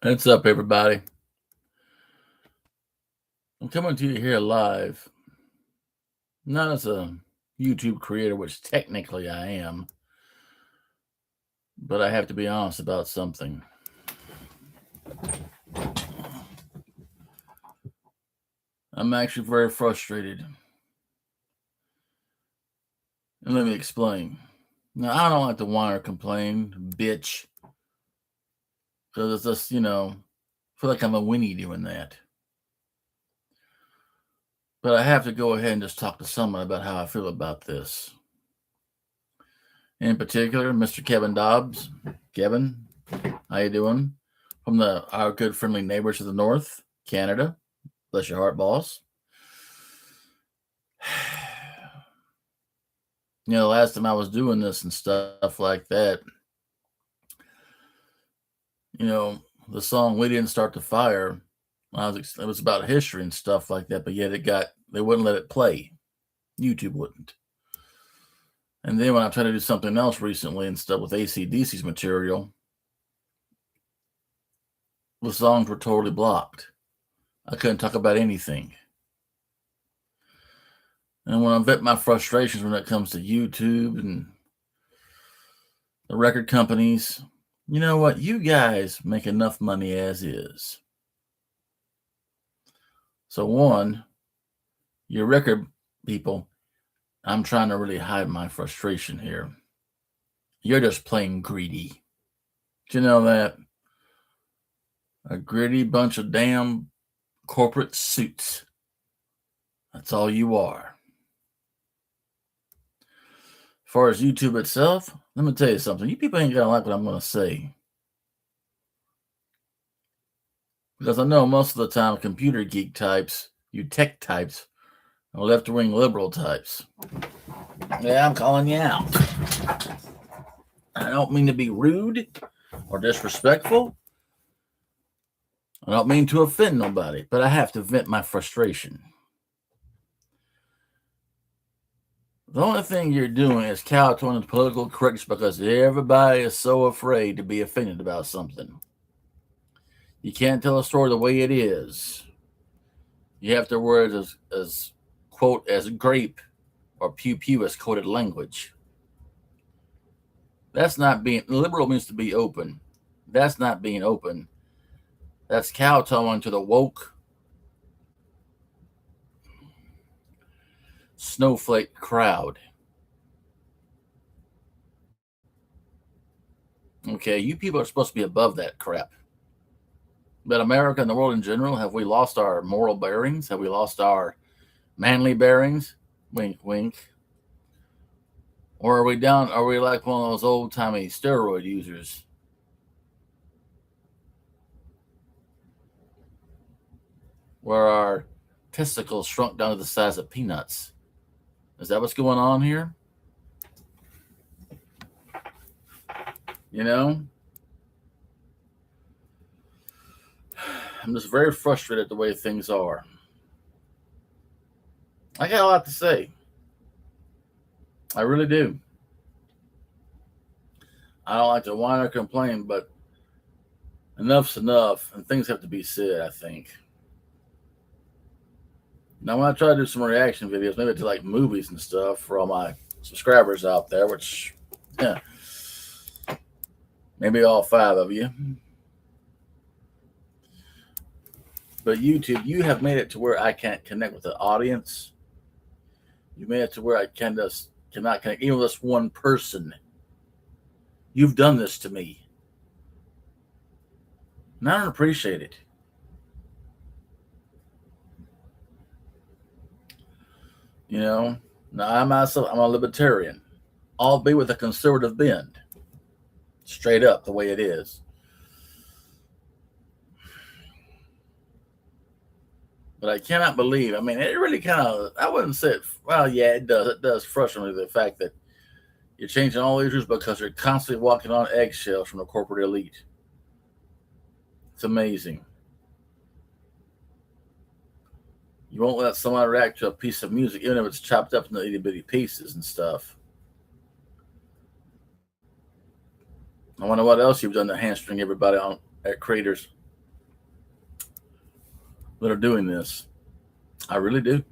What's up, everybody? I'm coming to you here live, not as a YouTube creator, which technically I am, but I have to be honest about something. I'm actually very frustrated. And let me explain. Now, I don't like to whine or complain, bitch, because it's just, I feel like I'm a Winnie doing that. But I have to go ahead and just talk to someone about how I feel about this. In particular, Mr. Kevin Dobbs. Kevin, how you doing? From our good friendly neighbors to the north, Canada. Bless your heart, boss. The last time I was doing this and stuff like that, the song "We Didn't Start the Fire," it was about history and stuff like that, but yet they wouldn't let it play. YouTube wouldn't. And then when I tried to do something else recently and stuff with AC/DC's material, the songs were totally blocked. I couldn't talk about anything. And when I vet my frustrations when it comes to YouTube and the record companies, you know what? You guys make enough money as is. So, one, your record people, I'm trying to really hide my frustration here. You're just plain greedy. Do you know that? A greedy bunch of damn corporate suits. That's all you are. As far as YouTube itself, let me tell you something. You people ain't gonna like what I'm gonna say. Because I know most of the time computer geek types, you tech types, are left wing liberal types. Yeah, I'm calling you out. I don't mean to be rude or disrespectful. I don't mean to offend nobody, but I have to vent my frustration. The only thing you're doing is kowtowing to political correctness because everybody is so afraid to be offended about something. You can't tell a story the way it is. You have to word it as quote as grape or pew pew as quoted language. That's not being liberal means to be open. That's not being open. That's kowtowing to the woke snowflake crowd. Okay, you people are supposed to be above that crap. But America and the world in general, have we lost our moral bearings? Have we lost our manly bearings? Wink, wink. Or are we down? Are we like one of those old timey steroid users? Where our testicles shrunk down to the size of peanuts? Is that what's going on here? You know? I'm just very frustrated at the way things are. I got a lot to say. I really do. I don't like to whine or complain, but enough's enough, and things have to be said, I think. Now, when I try to do some reaction videos, maybe to like movies and stuff for all my subscribers out there, which, yeah, maybe all 5 of you. But YouTube, you have made it to where I can't connect with the audience. You made it to where I cannot connect even with this one person. You've done this to me. And I don't appreciate it. Now I myself, I'm a libertarian, albeit with a conservative bend. Straight up, the way it is. But I cannot believe. I mean, it really kind of. I wouldn't say it. Well, yeah, it does. It does frustrate me the fact that you're changing all these rules because you're constantly walking on eggshells from the corporate elite. It's amazing. You won't let someone react to a piece of music, even if it's chopped up into itty bitty pieces and stuff. I wonder what else you've done to hamstring everybody at creators that are doing this. I really do.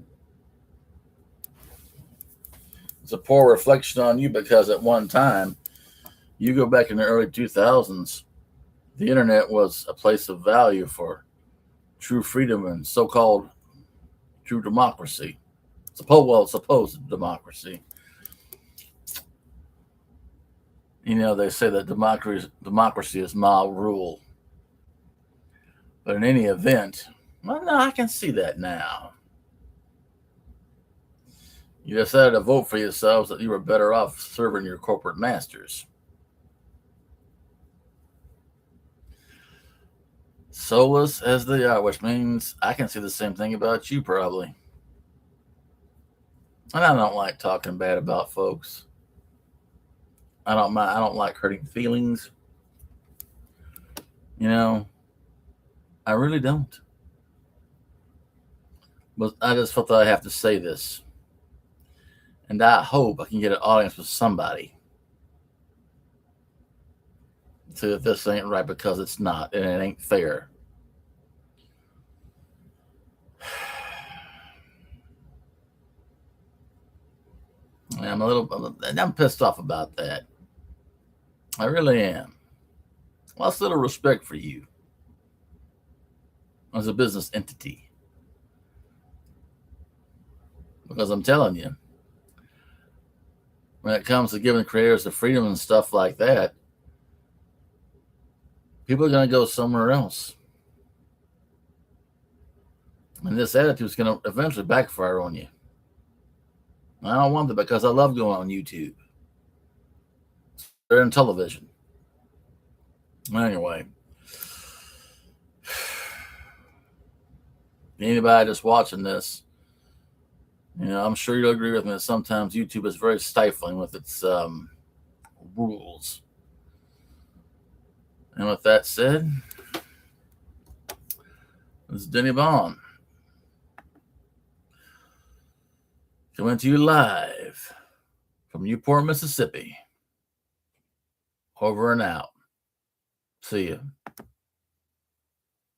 It's a poor reflection on you because at one time, you go back in the early 2000s, the internet was a place of value for true freedom and so-called true democracy. Supposed democracy. You know, they say that democracy is mob rule. But in any event, well, no, I can see that now. You decided to vote for yourselves that you were better off serving your corporate masters. Soulless as they are, which means I can see the same thing about you, probably. And I don't like talking bad about folks. I don't mind. I don't like hurting feelings. You know, I really don't. But I just felt that I have to say this. And I hope I can get an audience with somebody. So that this ain't right because it's not, and it ain't fair. I'm pissed off about that. I really am. Lost a little respect for you as a business entity. Because I'm telling you, when it comes to giving creators the freedom and stuff like that, people are going to go somewhere else. And this attitude is going to eventually backfire on you. I don't want that because I love going on YouTube. They're in television. Anyway, anybody just watching this, you know, I'm sure you'll agree with me that sometimes YouTube is very stifling with its rules. And with that said, this is Denny Bond coming to you live from Newport, Mississippi. Over and out. See you.